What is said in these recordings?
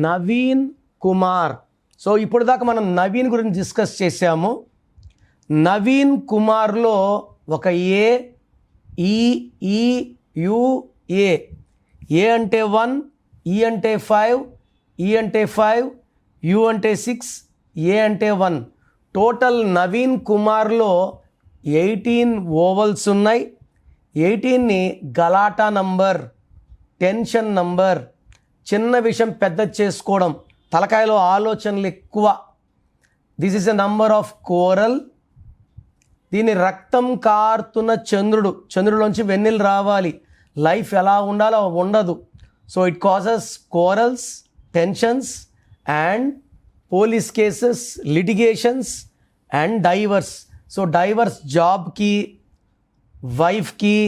Naveen Kumar. So ఇప్పుడు దాకా మనం నవీన్ గురించి డిస్కస్ చేసాము. నవీన్ కుమార్లో ఒక ఏ, ఈ, ఈ, యు, ఏ. ఏ అంటే 1, ఈ అంటే 5, ఈ అంటే 5, యు అంటే 6, ఏ అంటే 1. టోటల్ నవీన్ కుమార్లో 18 ఓవల్స్ ఉన్నాయి. 18ని గలాటా నంబర్, టెన్షన్ నంబర్, చిన్న విషయం పెద్ద చేసుకోవడం, తలకాయలో ఆలోచనలు ఎక్కువ. This is a number of coral. దీని రక్తం కారుతున్న చంద్రుడు, చంద్రుడిలోంచి వెన్నెలు రావాలి, లైఫ్ ఎలా ఉండాలో ఉండదు. So it causes quarrels, tensions and police cases, litigations and divorce. So divorce జాబ్కి, వైఫ్కి,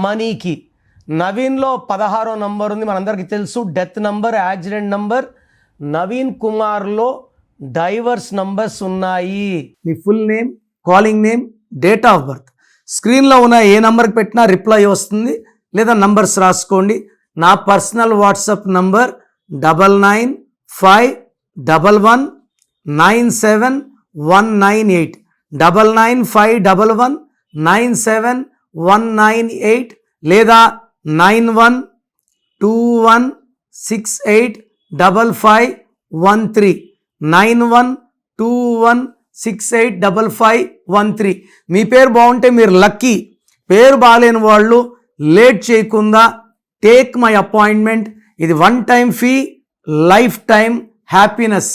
మనీకి. నవీన్లో 16వ నంబర్ ఉంది, మనందరికీ తెలుసు, death number, accident number. Naveen కుమార్లో డైవర్స్ నంబర్స్ ఉన్నాయి. మీ full name, calling name, date of birth స్క్రీన్లో ఉన్న ఏ నంబర్కి పెట్టినా రిప్లై వస్తుంది, లేదా నంబర్స్ రాసుకోండి. నా పర్సనల్ వాట్సాప్ నంబర్ 9951197198, 9951197198, లేదా 9121685513, 9121685513. మీ పేరు బాగుంటే మీరు లక్కీ. పేరు బాగాలేని వాళ్ళు లేట్ చేయకుండా టేక్ మై అపాయింట్మెంట్. ఇది 1 time fee, life time happiness.